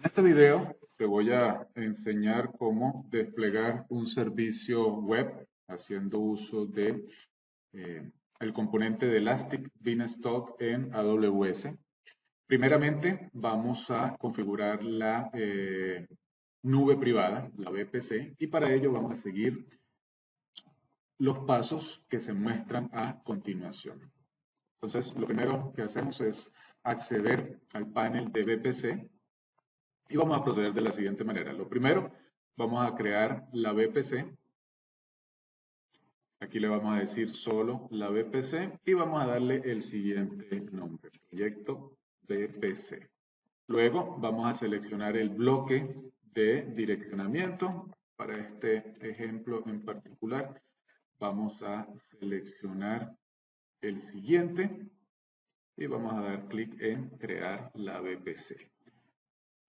En este video te voy a enseñar cómo desplegar un servicio web haciendo uso de el componente de Elastic Beanstalk en AWS. Primeramente, vamos a configurar la nube privada, la VPC, y para ello vamos a seguir los pasos que se muestran a continuación. Entonces, lo primero que hacemos es acceder al panel de VPC. Y vamos a proceder de la siguiente manera. Lo primero, vamos a crear la VPC. Aquí le vamos a decir solo la VPC y vamos a darle el siguiente nombre, proyecto VPC. Luego vamos a seleccionar el bloque de direccionamiento. Para este ejemplo en particular, vamos a seleccionar el siguiente y vamos a dar clic en crear la VPC.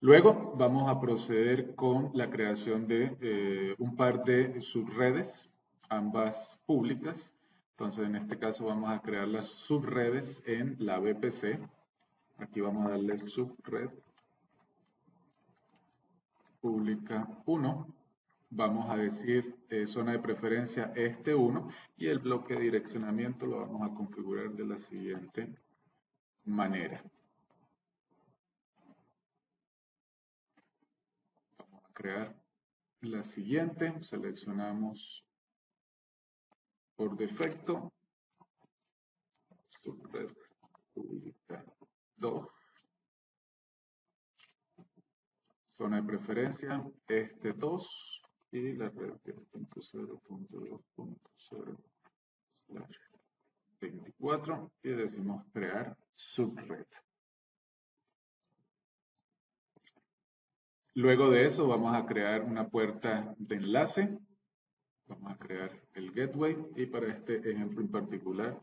Luego vamos a proceder con la creación de un par de subredes, ambas públicas. Entonces, en este caso vamos a crear las subredes en la VPC. Aquí vamos a darle subred pública 1. Vamos a decir zona de preferencia este 1 y el bloque de direccionamiento lo vamos a configurar de la siguiente manera. Vamos a crear la siguiente, seleccionamos por defecto subred pública 2, zona de preferencia este 2 y la red 10.0.2.0/24 y decimos crear subred. Luego de eso vamos a crear una puerta de enlace. Vamos a crear el gateway y para este ejemplo en particular,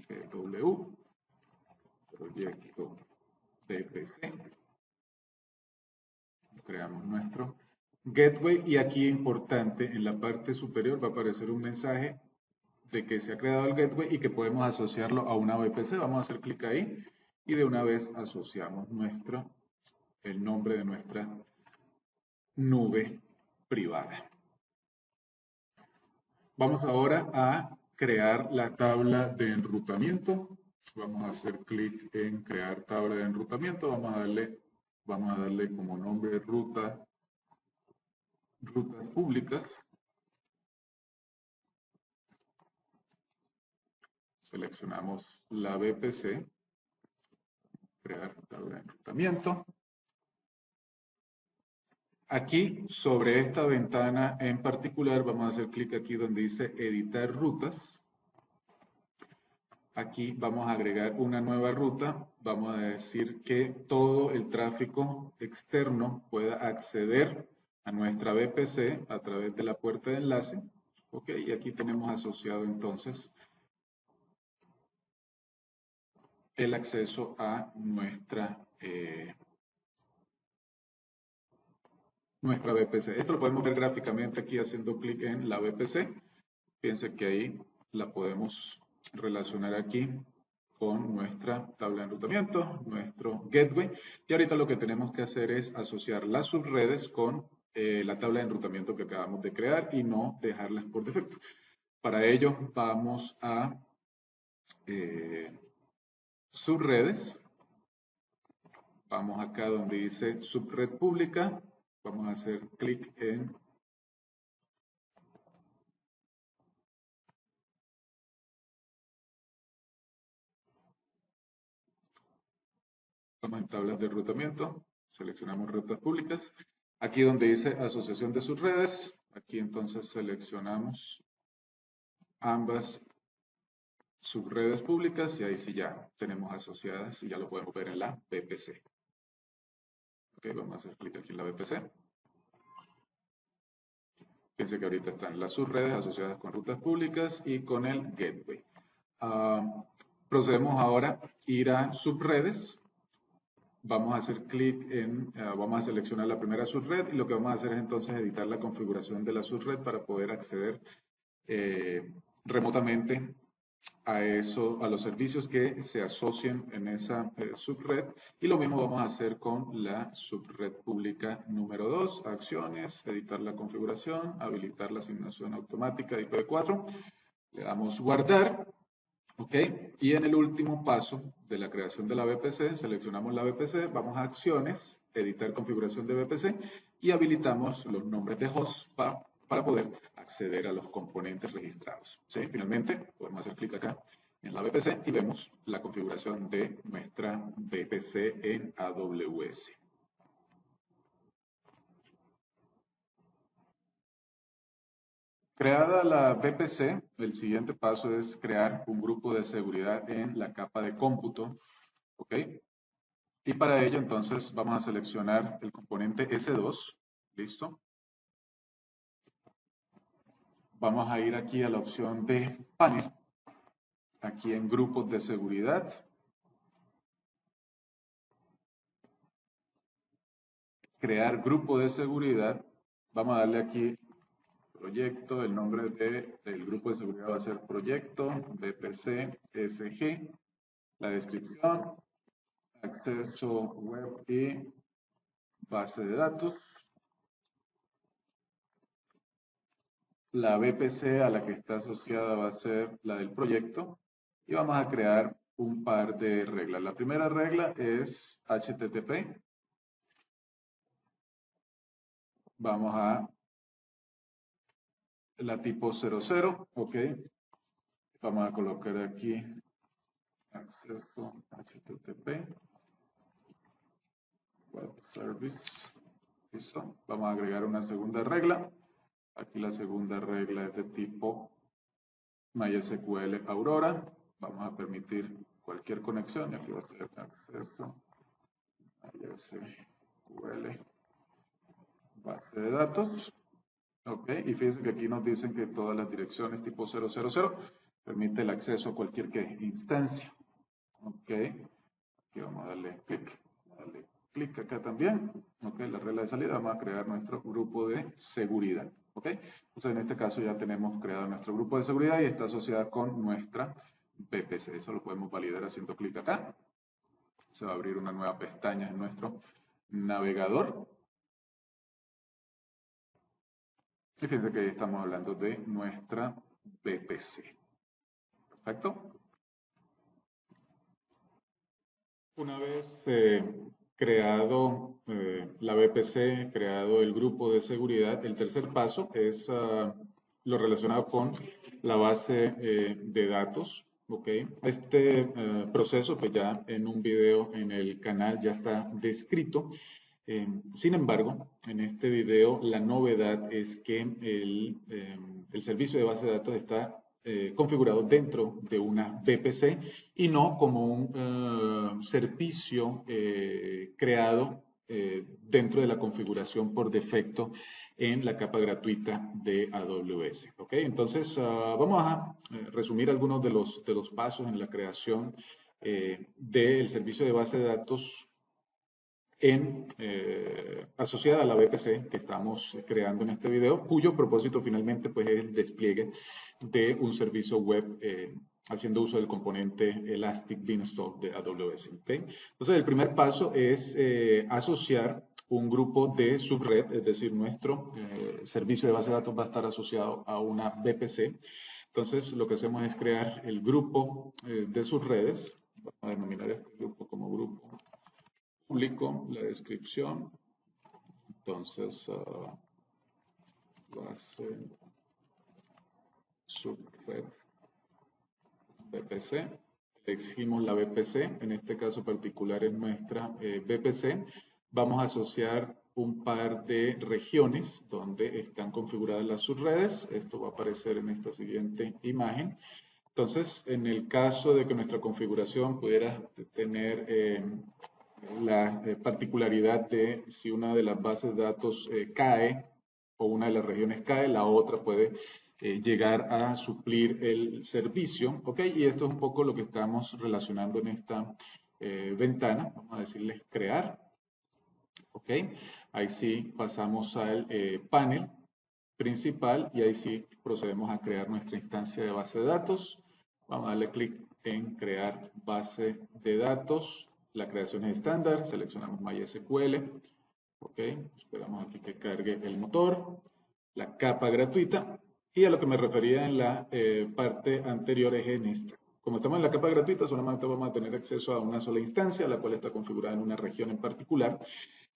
GW, proyecto VPC. Creamos nuestro gateway y aquí importante, en la parte superior va a aparecer un mensaje de que se ha creado el gateway y que podemos asociarlo a una VPC. Vamos a hacer clic ahí y de una vez asociamos el nombre de nuestra nube privada. Vamos ahora a crear la tabla de enrutamiento. Vamos a hacer clic en crear tabla de enrutamiento. Vamos a darle como nombre rutas públicas. Seleccionamos la VPC, crear tabla de enrutamiento. Aquí, sobre esta ventana en particular, vamos a hacer clic aquí donde dice editar rutas. Aquí vamos a agregar una nueva ruta. Vamos a decir que todo el tráfico externo pueda acceder a nuestra VPC a través de la puerta de enlace. Ok, y aquí tenemos asociado entonces el acceso a nuestra VPC. Esto lo podemos ver gráficamente aquí haciendo clic en la VPC. Piensen que ahí la podemos relacionar aquí con nuestra tabla de enrutamiento, nuestro gateway. Y ahorita lo que tenemos que hacer es asociar las subredes con la tabla de enrutamiento que acabamos de crear y no dejarlas por defecto. Para ello vamos a subredes. Vamos acá donde dice subred pública. Vamos a hacer clic en tablas de enrutamiento. Seleccionamos rutas públicas. Aquí donde dice asociación de subredes. Aquí entonces seleccionamos ambas subredes públicas y ahí sí ya tenemos asociadas y ya lo podemos ver en la VPC. Ok, vamos a hacer clic aquí en la VPC. Fíjense que ahorita están las subredes asociadas con rutas públicas y con el gateway. Procedemos ahora a ir a subredes. Vamos a hacer clic en, vamos a seleccionar la primera subred y lo que vamos a hacer es entonces editar la configuración de la subred para poder acceder remotamente a los servicios que se asocien en esa subred, y lo mismo vamos a hacer con la subred pública número 2, acciones, editar la configuración, habilitar la asignación automática de IPv4, le damos guardar, ok, y en el último paso de la creación de la VPC, seleccionamos la VPC, vamos a acciones, editar configuración de VPC y habilitamos los nombres de host para poder acceder a los componentes registrados. ¿Sí? Finalmente, podemos hacer clic acá en la VPC y vemos la configuración de nuestra VPC en AWS. Creada la VPC, el siguiente paso es crear un grupo de seguridad en la capa de cómputo, ¿ok? Y para ello, entonces, vamos a seleccionar el componente S2, ¿listo? Vamos a ir aquí a la opción de panel, aquí en grupos de seguridad. Crear grupo de seguridad. Vamos a darle aquí proyecto, el nombre del grupo de seguridad va a ser proyecto, VPC, SG, la descripción, acceso web y base de datos. La VPC a la que está asociada va a ser la del proyecto y vamos a crear un par de reglas. La primera regla es HTTP. Vamos a la tipo 00, ok. Vamos a colocar aquí acceso HTTP web service. Listo. Vamos a agregar una segunda regla. Aquí la segunda regla es de tipo MySQL Aurora. Vamos a permitir cualquier conexión. Aquí va a ser acceso MySQL base de datos. Ok, y fíjense que aquí nos dicen que todas las direcciones tipo 000 permite el acceso a cualquier instancia. Ok, aquí vamos a darle clic. Darle clic acá también. Ok, la regla de salida, vamos a crear nuestro grupo de seguridad. Ok, entonces en este caso ya tenemos creado nuestro grupo de seguridad y está asociada con nuestra VPC. Eso lo podemos validar haciendo clic acá. Se va a abrir una nueva pestaña en nuestro navegador. Y fíjense que ahí estamos hablando de nuestra VPC. Perfecto. Una vez creado la VPC, creado el grupo de seguridad, el tercer paso es lo relacionado con la base de datos. ¿Okay? Este proceso, pues ya en un video en el canal ya está descrito. Sin embargo, en este video la novedad es que el servicio de base de datos está configurado dentro de una VPC y no como un servicio creado dentro de la configuración por defecto en la capa gratuita de AWS. ¿Okay? Entonces, vamos a resumir algunos de los pasos en la creación del servicio de base de datos asociada a la VPC que estamos creando en este video, cuyo propósito finalmente pues, es el despliegue de un servicio web haciendo uso del componente Elastic Beanstalk de AWS. ¿Okay? Entonces, el primer paso es asociar un grupo de subred, es decir, nuestro servicio de base de datos va a estar asociado a una VPC. Entonces, lo que hacemos es crear el grupo de subredes. Vamos a denominar este grupo como grupo público, la descripción. Entonces, base subred VPC. Exigimos la VPC, en este caso particular es nuestra VPC. Vamos a asociar un par de regiones donde están configuradas las subredes. Esto va a aparecer en esta siguiente imagen. Entonces, en el caso de que nuestra configuración pudiera tener la particularidad de si una de las bases de datos cae o una de las regiones cae, la otra puede llegar a suplir el servicio, ¿ok? Y esto es un poco lo que estamos relacionando en esta ventana. Vamos a decirle crear, ¿ok? Ahí sí pasamos al panel principal y ahí sí procedemos a crear nuestra instancia de base de datos. Vamos a darle clic en crear base de datos. La creación es estándar, seleccionamos MySQL. Ok, esperamos aquí que cargue el motor, la capa gratuita, y a lo que me refería en la parte anterior es en esta. Como estamos en la capa gratuita, solamente vamos a tener acceso a una sola instancia, la cual está configurada en una región en particular.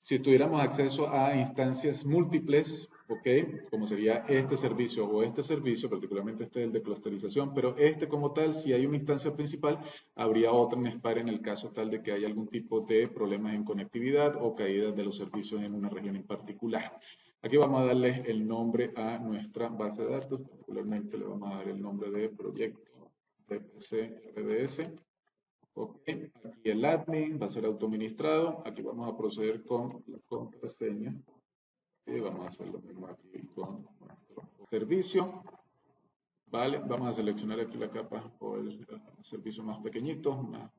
Si tuviéramos acceso a instancias múltiples, ok, como sería este servicio o este servicio, particularmente este es el de clusterización, pero este como tal, si hay una instancia principal, habría otra en SPAR en el caso tal de que haya algún tipo de problemas en conectividad o caídas de los servicios en una región en particular. Aquí vamos a darle el nombre a nuestra base de datos, particularmente le vamos a dar el nombre de proyecto VPC RDS. Ok, aquí el admin va a ser autoadministrado. Aquí vamos a proceder con la contraseña. Y vamos a hacer lo mismo aquí con nuestro servicio. Vale, vamos a seleccionar aquí la capa o el servicio más pequeñito, una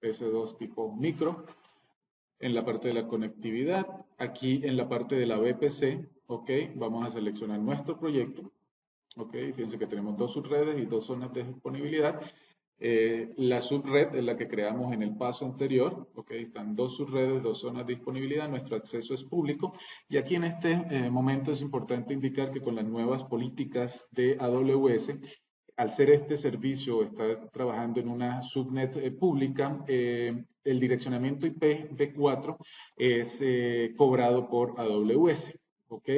S2 tipo micro. En la parte de la conectividad, aquí en la parte de la VPC, ok, vamos a seleccionar nuestro proyecto. Ok, fíjense que tenemos dos subredes y dos zonas de disponibilidad. La subred es la que creamos en el paso anterior, ok, están dos subredes, dos zonas de disponibilidad, nuestro acceso es público y aquí en este momento es importante indicar que con las nuevas políticas de AWS, al ser este servicio, estar trabajando en una subnet pública, el direccionamiento IP v4 es cobrado por AWS, ok.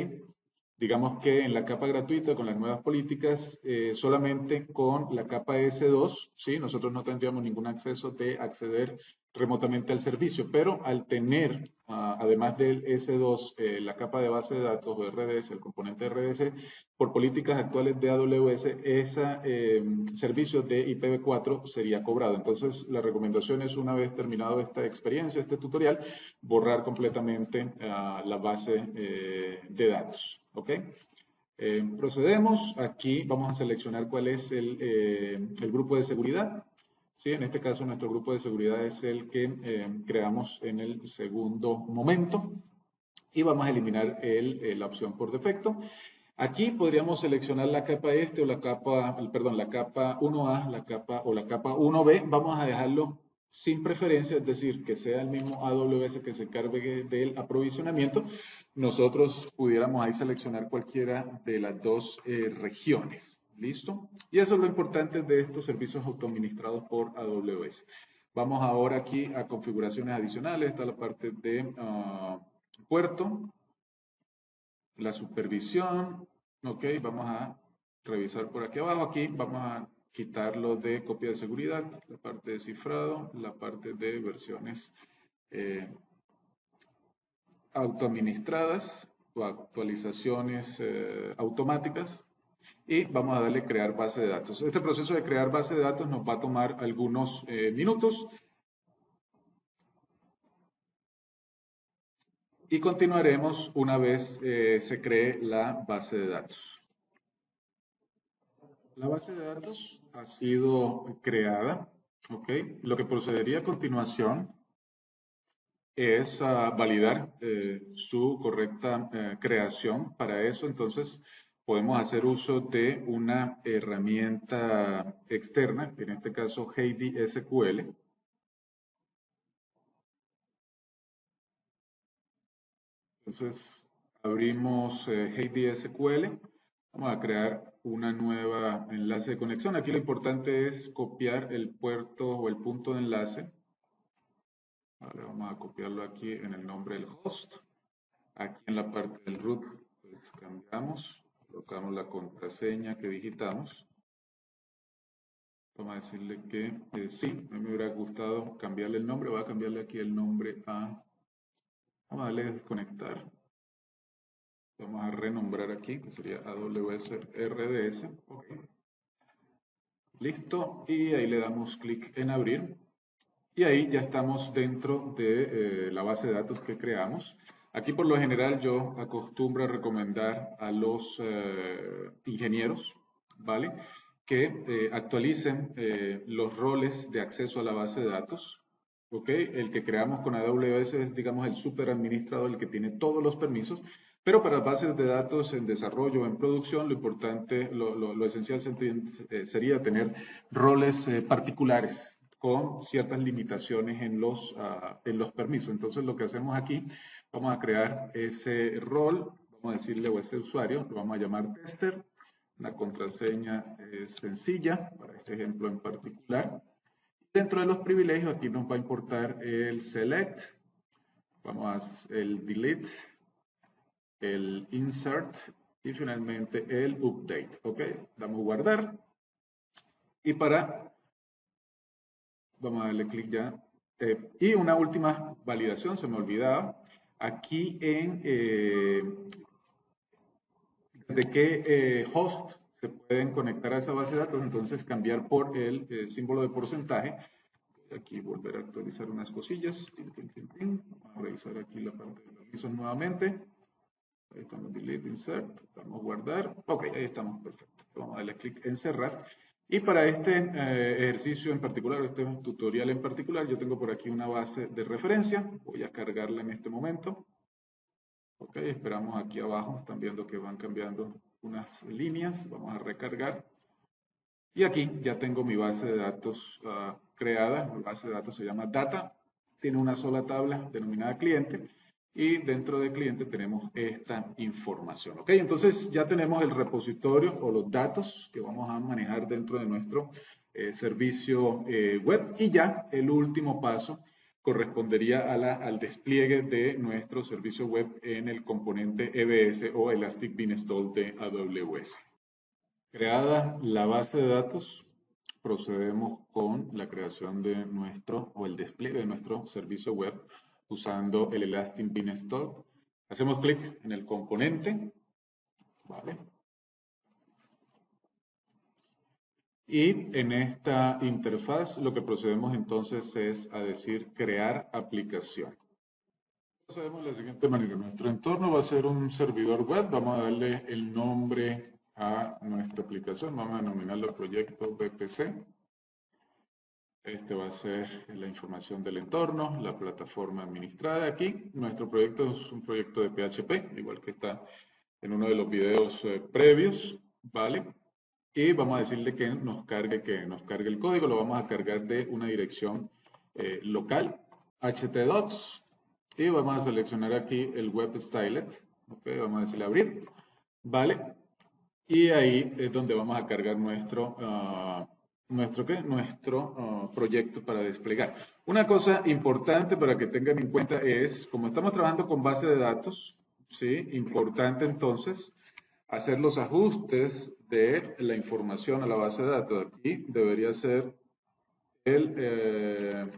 Digamos que en la capa gratuita, con las nuevas políticas, solamente con la capa S2, ¿sí? Nosotros no tendríamos ningún acceso de acceder remotamente al servicio, pero al tener, además del S2, la capa de base de datos o RDS, el componente RDS, por políticas actuales de AWS, ese servicio de IPv4 sería cobrado. Entonces, la recomendación es, una vez terminado esta experiencia, este tutorial, borrar completamente la base de datos. ¿Ok? Procedemos. Aquí vamos a seleccionar cuál es el grupo de seguridad. ¿Sí? En este caso, nuestro grupo de seguridad es el que creamos en el segundo momento. Y vamos a eliminar la opción por defecto. Aquí podríamos seleccionar la capa este o la capa, perdón, la capa 1A, la capa o la capa 1B. Vamos a dejarlo sin preferencia, es decir, que sea el mismo AWS que se encargue del aprovisionamiento. Nosotros pudiéramos ahí seleccionar cualquiera de las dos regiones. ¿Listo? Y eso es lo importante de estos servicios autoadministrados por AWS. Vamos ahora aquí a configuraciones adicionales. Está la parte de puerto, la supervisión. Ok, vamos a revisar por aquí abajo. Aquí vamos a quitarlo de copia de seguridad, la parte de cifrado, la parte de versiones autoadministradas o actualizaciones automáticas. Y vamos a darle crear base de datos. Este proceso de crear base de datos nos va a tomar algunos minutos. Y continuaremos una vez se cree la base de datos. La base de datos ha sido creada, ¿ok? Lo que procedería a continuación es validar su correcta creación. Para eso, entonces, podemos hacer uso de una herramienta externa, en este caso Heidi SQL. Entonces, abrimos Heidi SQL. Vamos a crear una nueva enlace de conexión. Aquí lo importante es copiar el puerto o el punto de enlace. Vale, vamos a copiarlo aquí en el nombre del host. Aquí en la parte del root pues, cambiamos, colocamos la contraseña que digitamos. Vamos a decirle que sí, a mí me hubiera gustado cambiarle el nombre. Voy a cambiarle aquí el nombre a... Vamos a darle a desconectar. Vamos a renombrar aquí, que sería AWS RDS. Okay. Listo, y ahí le damos clic en abrir. Y ahí ya estamos dentro de la base de datos que creamos. Aquí por lo general yo acostumbro a recomendar a los ingenieros, ¿vale? Que actualicen los roles de acceso a la base de datos. ¿Ok? El que creamos con AWS es, digamos, el super administrador, el que tiene todos los permisos, Pero para bases de datos en desarrollo o en producción, lo importante, lo esencial sería tener roles particulares con ciertas limitaciones en los permisos. Entonces, lo que hacemos aquí, vamos a crear ese rol, vamos a decirle o ese usuario, lo vamos a llamar tester. La contraseña es sencilla para este ejemplo en particular. Dentro de los privilegios, aquí nos va a importar el select, vamos a el delete, el insert y finalmente el update. Ok, damos a guardar. Y vamos a darle clic ya. Y una última validación, se me olvidaba. Aquí de qué host se pueden conectar a esa base de datos, entonces cambiar por el símbolo de porcentaje. Aquí volver a actualizar unas cosillas. Vamos a revisar aquí la parte de los avisos nuevamente. Ahí estamos, delete, insert, vamos a guardar. Ok, ahí estamos, perfecto. Vamos a darle clic en cerrar. Y para este ejercicio en particular, este tutorial en particular, yo tengo por aquí una base de referencia. Voy a cargarla en este momento. Ok, esperamos aquí abajo. Están viendo que van cambiando unas líneas. Vamos a recargar. Y aquí ya tengo mi base de datos creada. Mi base de datos se llama Data. Tiene una sola tabla denominada cliente. Y dentro de cliente tenemos esta información. ¿Ok? Entonces ya tenemos el repositorio o los datos que vamos a manejar dentro de nuestro servicio web. Y ya el último paso correspondería al despliegue de nuestro servicio web en el componente EBS o Elastic Beanstalk de AWS. Creada la base de datos, procedemos con la creación de o el despliegue de nuestro servicio web usando el Elastic Beanstalk. Hacemos clic en el componente, ¿vale? Y en esta interfaz lo que procedemos entonces es a decir crear aplicación. Procedemos de la siguiente manera. Nuestro entorno va a ser un servidor web. Vamos a darle el nombre a nuestra aplicación. Vamos a denominarlo proyecto BPC. Este va a ser la información del entorno, la plataforma administrada. Aquí nuestro proyecto es un proyecto de PHP, igual que está en uno de los videos previos, ¿vale? Y vamos a decirle que nos cargue el código. Lo vamos a cargar de una dirección local, htdocs, y vamos a seleccionar aquí el web stylet. Okay, vamos a decirle abrir, ¿vale? Y ahí es donde vamos a cargar nuestro proyecto para desplegar. Una cosa importante para que tengan en cuenta es, como estamos trabajando con base de datos, ¿sí? Importante entonces hacer los ajustes de la información a la base de datos. Aquí debería ser el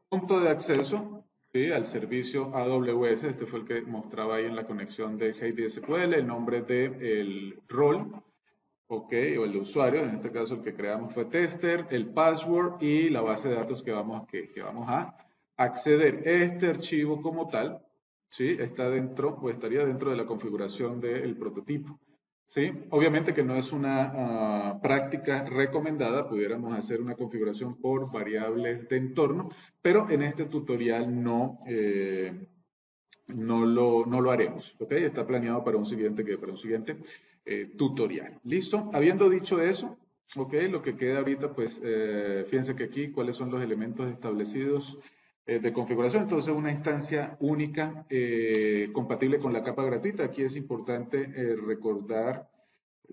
punto de acceso, ¿sí? Al servicio AWS. Este fue el que mostraba ahí en la conexión de HeyDSQL, el nombre del rol, ok, o el de usuario, en este caso el que creamos fue tester, el password y la base de datos que vamos a acceder. Este archivo como tal, ¿sí? Está dentro o estaría dentro de la configuración del prototipo. ¿Sí? Obviamente que no es una práctica recomendada, pudiéramos hacer una configuración por variables de entorno, pero en este tutorial no lo haremos, ¿ok? Está planeado para un siguiente tutorial. ¿Listo? Habiendo dicho eso, ¿ok? Lo que queda ahorita, pues, fíjense que aquí, ¿cuáles son los elementos establecidos de configuración? Entonces, una instancia única compatible con la capa gratuita. Aquí es importante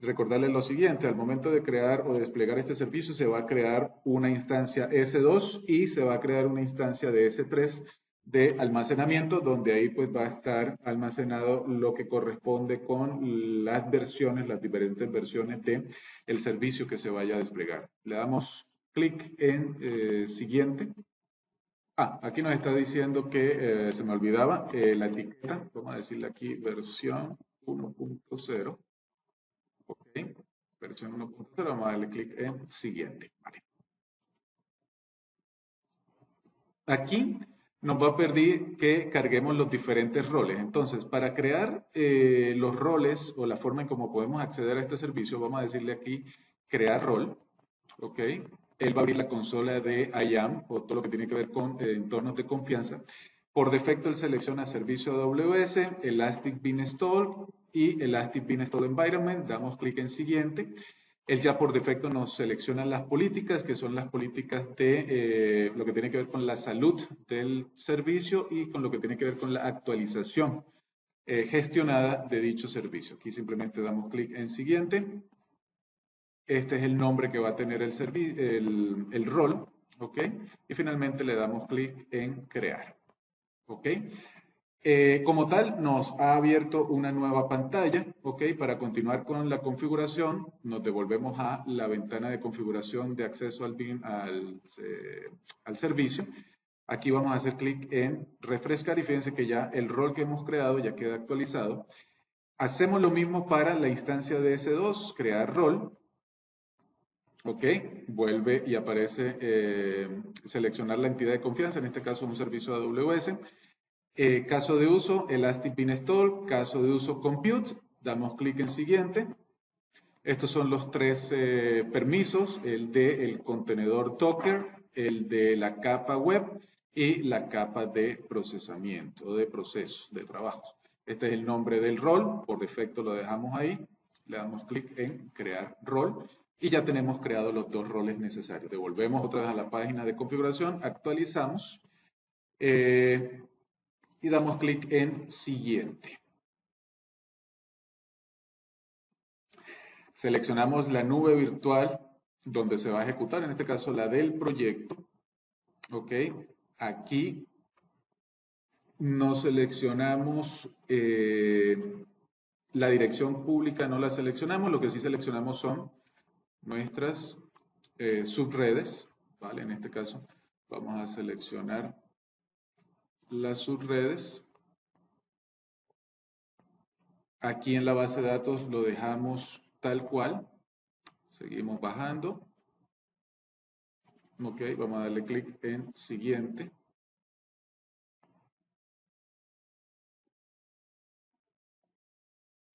recordarles lo siguiente, al momento de crear o desplegar este servicio se va a crear una instancia S2 y se va a crear una instancia de S3 de almacenamiento, donde ahí pues va a estar almacenado lo que corresponde con las versiones, las diferentes versiones de el servicio que se vaya a desplegar. Le damos clic en siguiente. Aquí nos está diciendo que se me olvidaba la etiqueta, vamos a decirle aquí versión 1.0. Ok, versión 1.0, vamos a darle clic en siguiente. Vale. Aquí nos va a pedir que carguemos los diferentes roles. Entonces, para crear los roles o la forma en cómo podemos acceder a este servicio, vamos a decirle aquí crear rol. Ok, él va a abrir la consola de IAM o todo lo que tiene que ver con entornos de confianza. Por defecto él selecciona servicio AWS, Elastic Beanstalk y Elastic Beanstalk Environment. Damos clic en siguiente. Él ya por defecto nos selecciona las políticas, que son las políticas de lo que tiene que ver con la salud del servicio y con lo que tiene que ver con la actualización gestionada de dicho servicio. Aquí simplemente damos clic en siguiente. Este es el nombre que va a tener el rol, ¿ok? Y finalmente le damos clic en crear, ¿ok? Como tal, nos ha abierto una nueva pantalla, ¿ok? Para continuar con la configuración, nos devolvemos a la ventana de configuración de acceso al servicio. Aquí vamos a hacer clic en refrescar y fíjense que ya el rol que hemos creado ya queda actualizado. Hacemos lo mismo para la instancia de S2, crear rol. Ok, vuelve y aparece seleccionar la entidad de confianza, en este caso un servicio AWS. Caso de uso, Elastic Beanstalk. Caso de uso, Compute. Damos clic en siguiente. Estos son los tres permisos, el del contenedor Docker, el de la capa web y la capa de procesamiento, de procesos, de trabajos. Este es el nombre del rol, por defecto lo dejamos ahí. Le damos clic en crear rol y ya tenemos creados los dos roles necesarios. Devolvemos otra vez a la página de configuración, actualizamos y damos clic en siguiente. Seleccionamos la nube virtual donde se va a ejecutar, en este caso la del proyecto. Ok, aquí no seleccionamos la dirección pública, no la seleccionamos, lo que sí seleccionamos son nuestras subredes, ¿vale? En este caso vamos a seleccionar las subredes. Aquí en la base de datos lo dejamos tal cual. Seguimos bajando. Ok, vamos a darle clic en siguiente.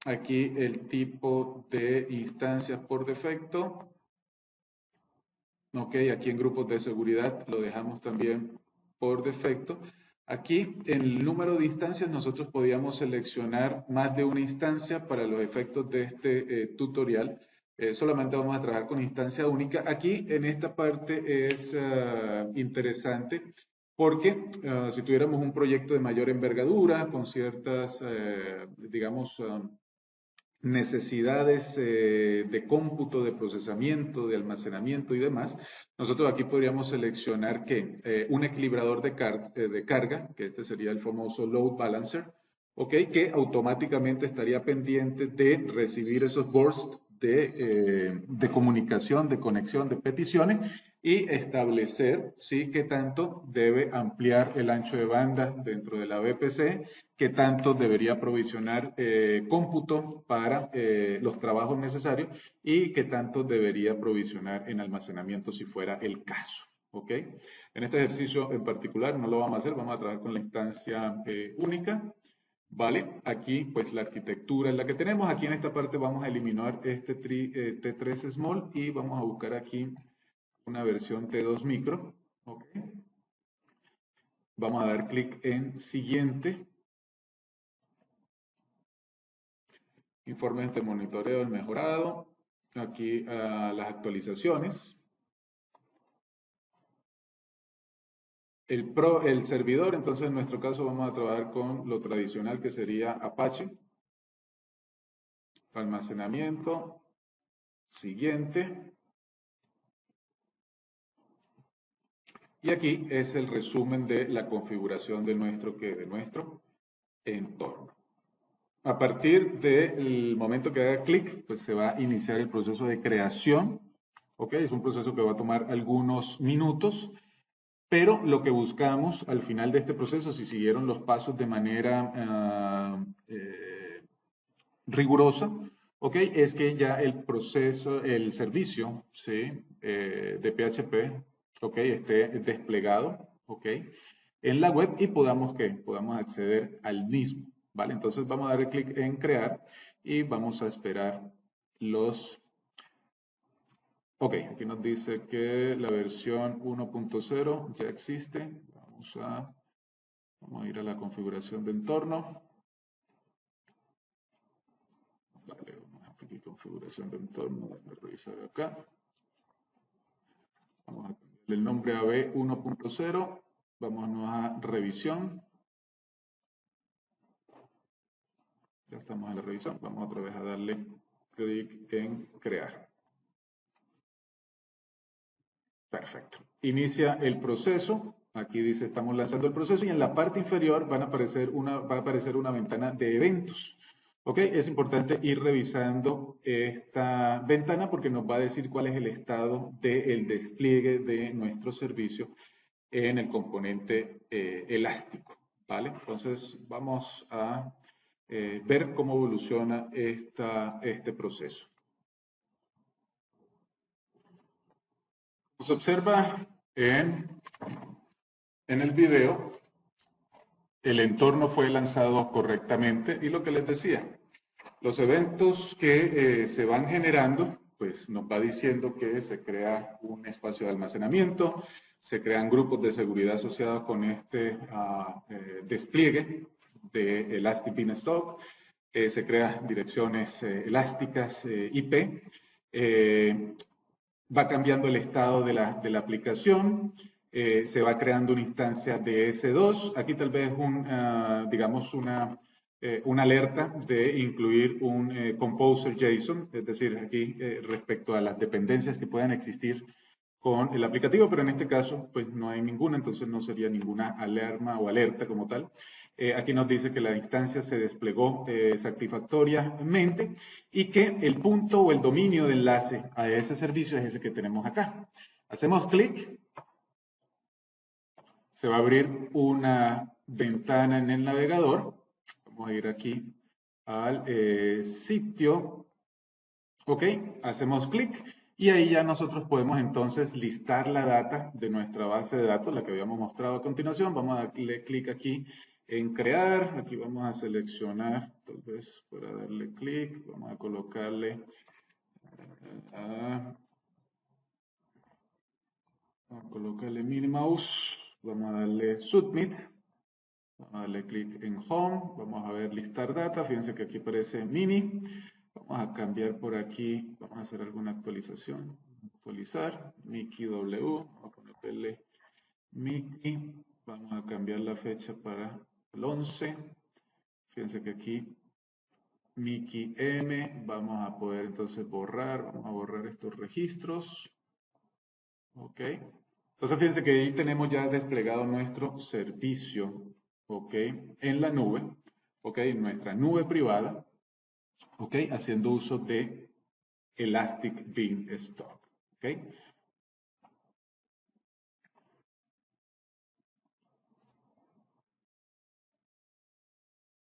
Aquí el tipo de instancias por defecto. Ok, aquí en grupos de seguridad lo dejamos también por defecto. Aquí en el número de instancias nosotros podíamos seleccionar más de una instancia para los efectos de este tutorial. Solamente vamos a trabajar con instancia única. Aquí en esta parte es interesante porque si tuviéramos un proyecto de mayor envergadura con ciertas, digamos, necesidades de cómputo, de procesamiento, de almacenamiento y demás, nosotros aquí podríamos seleccionar que un equilibrador de carga, que este sería el famoso load balancer, ¿ok? Que automáticamente estaría pendiente de recibir esos bursts de comunicación, de conexión, de peticiones y establecer, ¿sí? Qué tanto debe ampliar el ancho de banda dentro de la VPC, qué tanto debería provisionar cómputo para los trabajos necesarios y qué tanto debería provisionar en almacenamiento si fuera el caso. ¿Ok? En este ejercicio en particular no lo vamos a hacer, vamos a trabajar con la instancia única. ¿Vale? Aquí pues la arquitectura es la que tenemos. Aquí en esta parte vamos a eliminar este T3 Small y vamos a buscar aquí una versión T2 Micro. ¿Ok? Vamos a dar clic en siguiente. Informes de monitoreo del mejorado. Aquí las actualizaciones. El servidor, entonces en nuestro caso vamos a trabajar con lo tradicional que sería Apache. Almacenamiento. Siguiente. Y aquí es el resumen de la configuración de nuestro entorno. A partir del momento que haga clic, pues se va a iniciar el proceso de creación. ¿Ok? Es un proceso que va a tomar algunos minutos, pero lo que buscamos al final de este proceso, si siguieron los pasos de manera rigurosa, ¿ok? Es que ya el proceso, el servicio, ¿sí? De PHP, ¿ok? Esté desplegado, ¿ok? En la web y podamos acceder al mismo, ¿vale? Entonces vamos a darle clic en crear y vamos a esperar los... Ok, aquí nos dice que la versión 1.0 ya existe. Vamos a Vamos a ir a la configuración de entorno. Vale, vamos a aquí configuración de entorno, voy a revisar acá. Vamos a cambiarle el nombre a B1.0. Vámonos a revisión. Ya estamos en la revisión. Vamos otra vez a darle clic en crear. Perfecto. Inicia el proceso. Aquí dice estamos lanzando el proceso y en la parte inferior va a aparecer una ventana de eventos. ¿Ok? Es importante ir revisando esta ventana porque nos va a decir cuál es el estado del despliegue de nuestro servicio en el componente elástico. ¿Vale? Entonces vamos a ver cómo evoluciona este proceso. Se observa en el video, el entorno fue lanzado correctamente y lo que les decía, los eventos que se van generando, pues nos va diciendo que se crea un espacio de almacenamiento, se crean grupos de seguridad asociados con este despliegue de Elastic Beanstalk, se crean direcciones elásticas IP, va cambiando el estado de la aplicación, se va creando una instancia de S2. Aquí tal vez digamos una alerta de incluir un composer JSON, es decir, aquí respecto a las dependencias que puedan existir con el aplicativo, pero en este caso pues no hay ninguna, entonces no sería ninguna alarma o alerta como tal. Aquí nos dice que la instancia se desplegó satisfactoriamente y que el punto o el dominio de enlace a ese servicio es ese que tenemos acá. Hacemos clic, se va a abrir una ventana en el navegador. Vamos a ir aquí al sitio. Ok, hacemos clic y ahí ya nosotros podemos entonces listar la data de nuestra base de datos, la que habíamos mostrado a continuación. Vamos a darle clic aquí en crear. Aquí vamos a seleccionar, tal vez para darle clic, vamos a colocarle Minnie Mouse. Vamos a darle Submit. Vamos a darle clic en Home. Vamos a ver listar data. Fíjense que aquí aparece Mini. Vamos a cambiar por aquí. Vamos a hacer alguna actualización. Actualizar. Mickey W. Vamos a ponerle Mickey. Vamos a cambiar la fecha para el 11. Fíjense que aquí Mickey M. Vamos a poder entonces borrar. Vamos a borrar estos registros. Ok. Entonces fíjense que ahí tenemos ya desplegado nuestro servicio, ok, en la nube, ok, en nuestra nube privada, ok, haciendo uso de Elastic Beanstalk, ok.